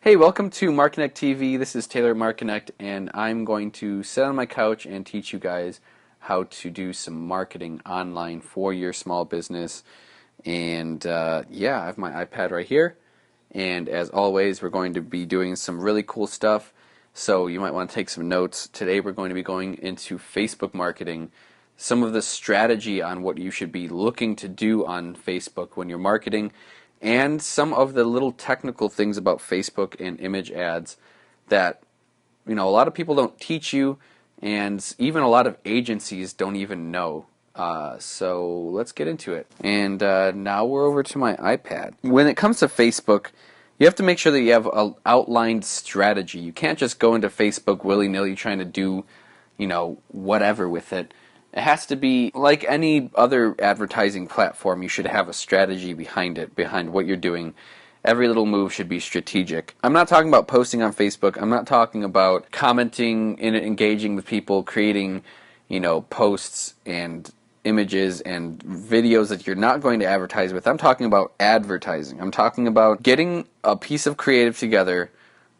Hey, welcome to MarKENECT TV. This is Taylor at MarKENECT, and I'm going to sit on my couch and teach you guys how to do some marketing online for your small business. And yeah, I have my iPad right here. And as always, we're going to be doing some really cool stuff. So you might want to take some notes. Today we're going to be going into Facebook marketing, some of the strategy on what you should be looking to do on Facebook when you're marketing, and some of the little technical things about Facebook and image ads that a lot of people don't teach you, and even a lot of agencies don't even know. So let's get into it. And now we're over to my iPad. When it comes to Facebook, you have to make sure that you have an outlined strategy. You can't just go into Facebook willy-nilly trying to do, whatever with it. It has to be like any other advertising platform. You should have a strategy behind it, behind what you're doing. Every little move should be strategic. I'm not talking about posting on Facebook. I'm not talking about commenting and engaging with people, creating, posts and images and videos that you're not going to advertise with. I'm talking about advertising. I'm talking about getting a piece of creative together,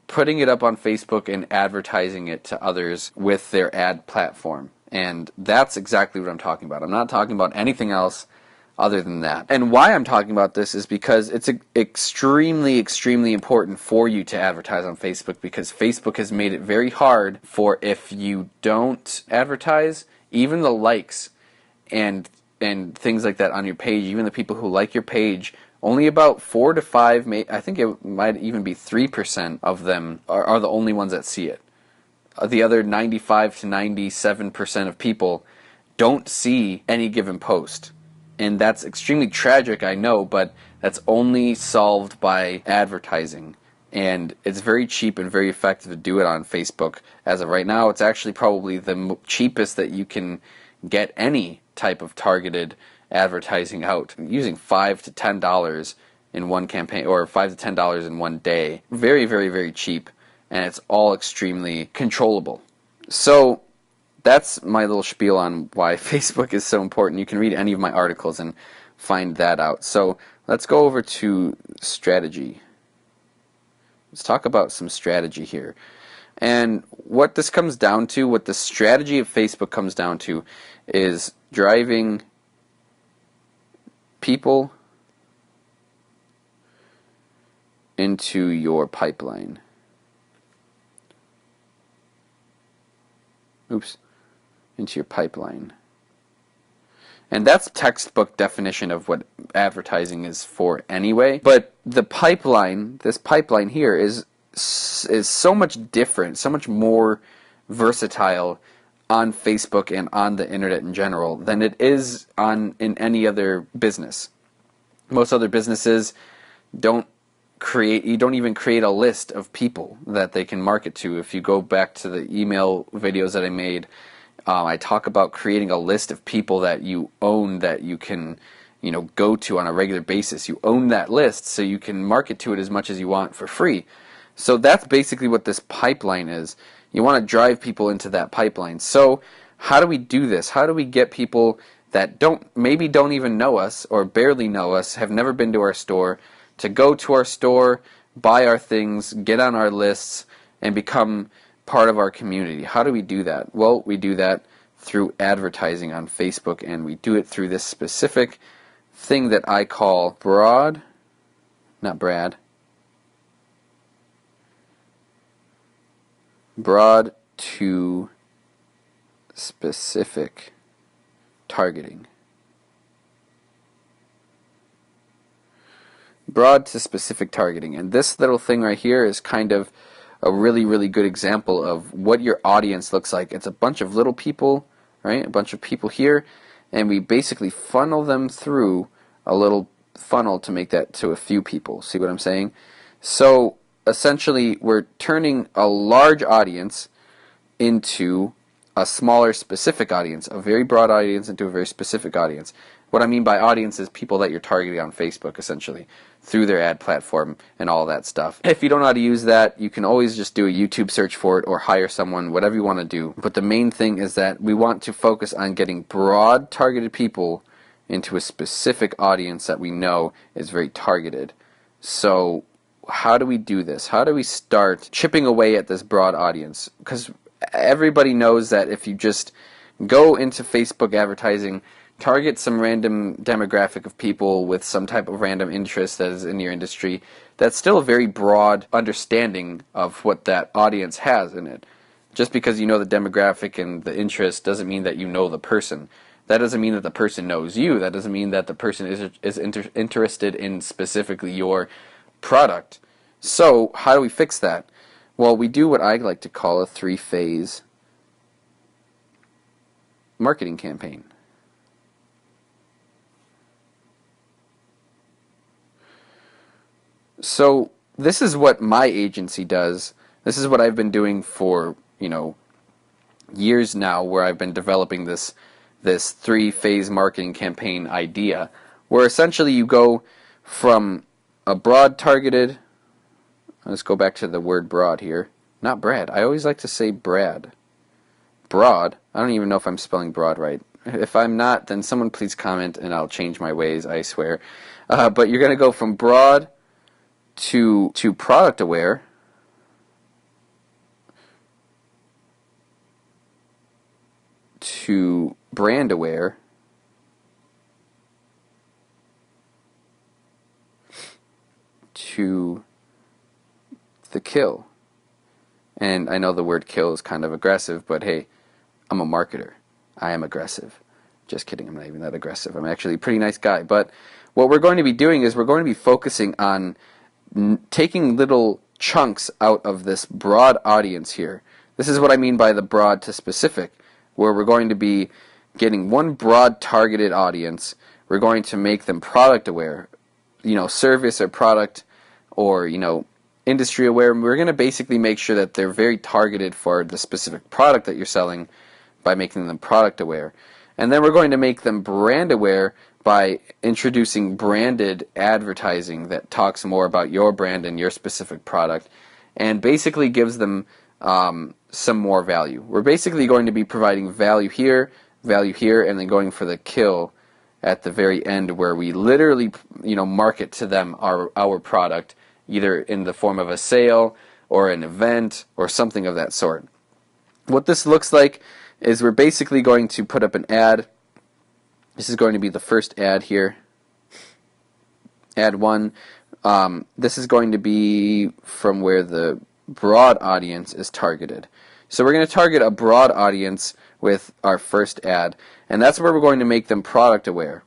putting it up on Facebook and advertising it to others with their ad platform. And that's exactly what I'm talking about. I'm not talking about anything else other than that. And why I'm talking about this is because it's extremely, extremely important for you to advertise on Facebook, because Facebook has made it very hard for, if you don't advertise, even the likes and things like that on your page, even the people who like your page, only about 4 to 5, I think it might even be 3% of them are the only ones that see it. The other 95 to 97% of people don't see any given post. And that's extremely tragic, I know, but that's only solved by advertising. And it's very cheap and very effective to do it on Facebook. As of right now, it's actually probably the cheapest that you can get any type of targeted advertising out, using $5 to $10 in one campaign, or $5 to $10 in one day. Very, very, very cheap. And it's all extremely controllable. So that's my little spiel on why Facebook is so important. You can read any of my articles and find that out. So let's go over to strategy. Let's talk about some strategy here. And what this comes down to, what the strategy of Facebook comes down to, is driving people into your pipeline. Into your pipeline. And that's a textbook definition of what advertising is for anyway. But the pipeline, this pipeline here is so much different, so much more versatile on Facebook and on the internet in general than it is in any other business. Most other businesses you don't even create a list of people that they can market to. If you go back to the email videos that I made, I talk about creating a list of people that you own, that you can go to on a regular basis. You own that list, so you can market to it as much as you want for free. So that's basically what this pipeline is. You want to drive people into that pipeline. So how do we do this? How do we get people that maybe don't even know us or barely know us, have never been to our store, to go to our store, buy our things, get on our lists, and become part of our community? How do we do that? Well, we do that through advertising on Facebook, and we do it through this specific thing that I call broad to specific targeting. Broad to specific targeting. And this little thing right here is kind of a really, really good example of what your audience looks like. It's a bunch of little people, right? A bunch of people here, and we basically funnel them through a little funnel to make that to a few people. See what I'm saying? So essentially, we're turning a large audience into a smaller specific audience, a very broad audience into a very specific audience. What I mean by audience is people that you're targeting on Facebook, essentially, through their ad platform and all that stuff. If you don't know how to use that, you can always just do a YouTube search for it or hire someone, whatever you want to do. But the main thing is that we want to focus on getting broad targeted people into a specific audience that we know is very targeted. So how do we do this? How do we start chipping away at this broad audience? Because everybody knows that if you just go into Facebook advertising, target some random demographic of people with some type of random interest that is in your industry, that's still a very broad understanding of what that audience has in it. Just because you know the demographic and the interest doesn't mean that you know the person. That doesn't mean that the person knows you. That doesn't mean that the person is interested in specifically your product. So how do we fix that? Well, we do what I like to call a 3-phase marketing campaign. So this is what my agency does. This is what I've been doing for, years now, where I've been developing this 3-phase marketing campaign idea, where essentially you go from a broad targeted, let's go back to the word broad here, not Brad, I always like to say Brad. Broad, I don't even know if I'm spelling broad right. If I'm not, then someone please comment and I'll change my ways, I swear. But you're going to go from broad to product aware, to brand aware, to the kill. And I know the word kill is kind of aggressive, but hey, I'm a marketer. I am aggressive. Just kidding, I'm not even that aggressive. I'm actually a pretty nice guy. But what we're going to be doing is we're going to be focusing on taking little chunks out of this broad audience here. This is what I mean by the broad to specific, where we're going to be getting one broad targeted audience. We're going to make them product aware, service or product, or industry aware. We're going to basically make sure that they're very targeted for the specific product that you're selling by making them product aware. And then we're going to make them brand aware by introducing branded advertising that talks more about your brand and your specific product, and basically gives them some more value. We're basically going to be providing value here, and then going for the kill at the very end, where we literally market to them our product, either in the form of a sale or an event or something of that sort. What this looks like is we're basically going to put up an ad. This is going to be the first ad here. Ad 1. This is going to be from where the broad audience is targeted. So we're going to target a broad audience with our first ad, and that's where we're going to make them product aware.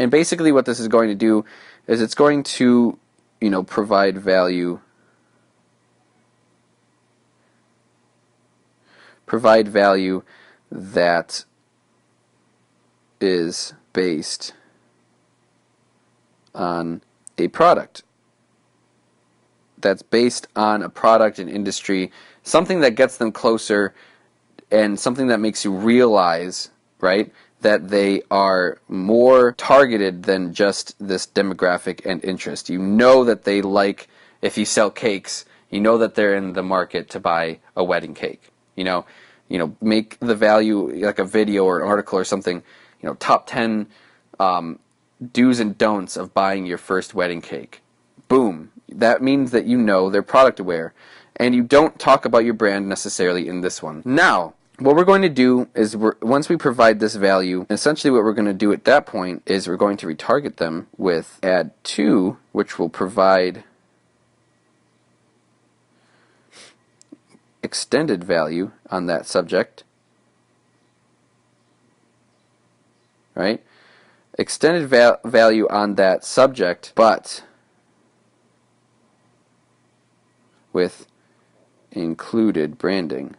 And basically what this is going to do is it's going to provide value that is based on a product. That's based on a product and industry, something that gets them closer and something that makes you realize, right, that they are more targeted than just this demographic and interest. You know that they like, if you sell cakes, you know that they're in the market to buy a wedding cake. Make the value like a video or an article or something, top 10 do's and don'ts of buying your first wedding cake. Boom. That means that they're product aware. And you don't talk about your brand necessarily in this one. Now, what we're going to do is once we provide this value, essentially what we're going to do at that point is we're going to retarget them with ad 2, which will provide extended value on that subject. Right? Extended value on that subject, but with included branding.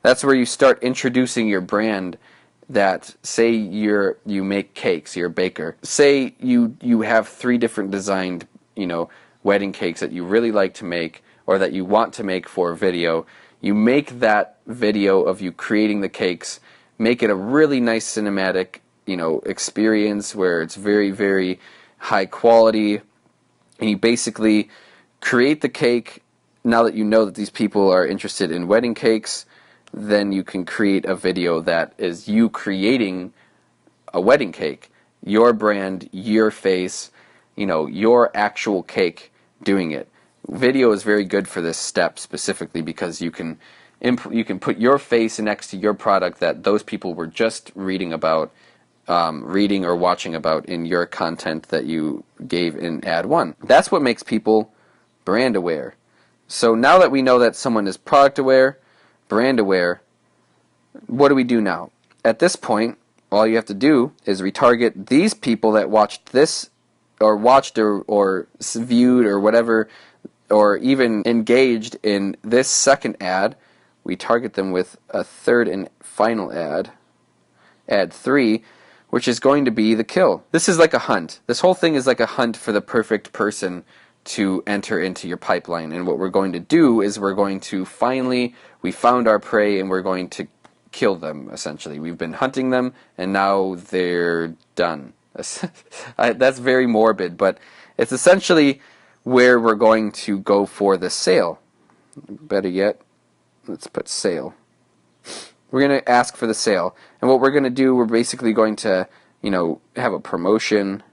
That's where you start introducing your brand. That, say you make cakes, you're a baker. Say you have 3 different designed, wedding cakes that you really like to make or that you want to make for a video. You make that video of you creating the cakes, make it a really nice cinematic, experience where it's very, very high quality, and you basically create the cake. Now that you know that these people are interested in wedding cakes, then you can create a video that is you creating a wedding cake, your brand, your face, your actual cake doing it. Video is very good for this step specifically because you can put your face next to your product that those people were just reading about, reading or watching about in your content that you gave in ad 1. That's what makes people brand aware. So now that we know that someone is product aware, brand aware, what do we do now? At this point, all you have to do is retarget these people that watched this, or viewed or whatever, or even engaged in this second ad. We target them with a third and final ad 3, which is going to be the kill. This is like a hunt. This whole thing is like a hunt for the perfect person to enter into your pipeline. And what we're going to do is we're going to we found our prey and we're going to kill them, essentially. We've been hunting them and now they're done. That's very morbid, but it's essentially where we're going to go for the sale. Better yet, let's put sale. We're going to ask for the sale. And what we're going to do, we're basically going to, have a promotion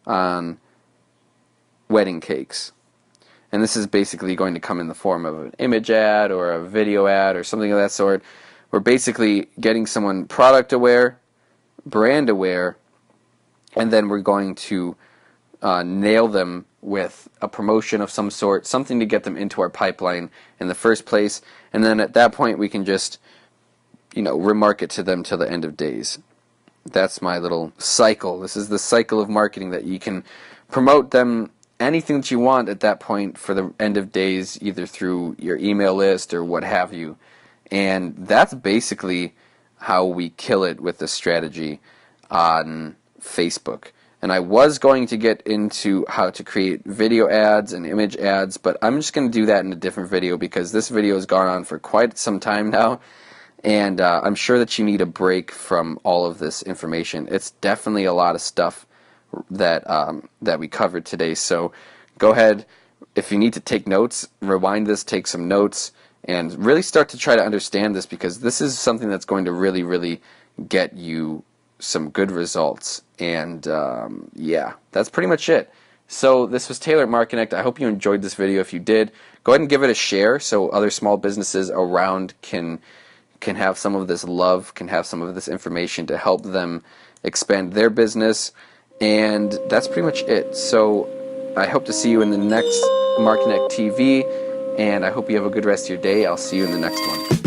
on wedding cakes. And this is basically going to come in the form of an image ad or a video ad or something of that sort. We're basically getting someone product aware, brand aware, and then we're going to nail them with a promotion of some sort, something to get them into our pipeline in the first place. And then at that point we can just remarket to them till the end of days. That's my little cycle. This is the cycle of marketing, that you can promote them anything that you want at that point for the end of days, either through your email list or what have you. And that's basically how we kill it with this strategy on Facebook. And I was going to get into how to create video ads and image ads, but I'm just going to do that in a different video because this video has gone on for quite some time now. And I'm sure that you need a break from all of this information. It's definitely a lot of stuff that we covered today. So go ahead, if you need to take notes, rewind this, take some notes, and really start to try to understand this, because this is something that's going to really, really get you some good results. And yeah, that's pretty much it. So this was Taylor at MarKENECT. I hope you enjoyed this video. If you did, go ahead and give it a share so other small businesses around can have some of this love, can have some of this information to help them expand their business. And that's pretty much it. So I hope to see you in the next MarKENECT TV, and I hope you have a good rest of your day. I'll see you in the next one.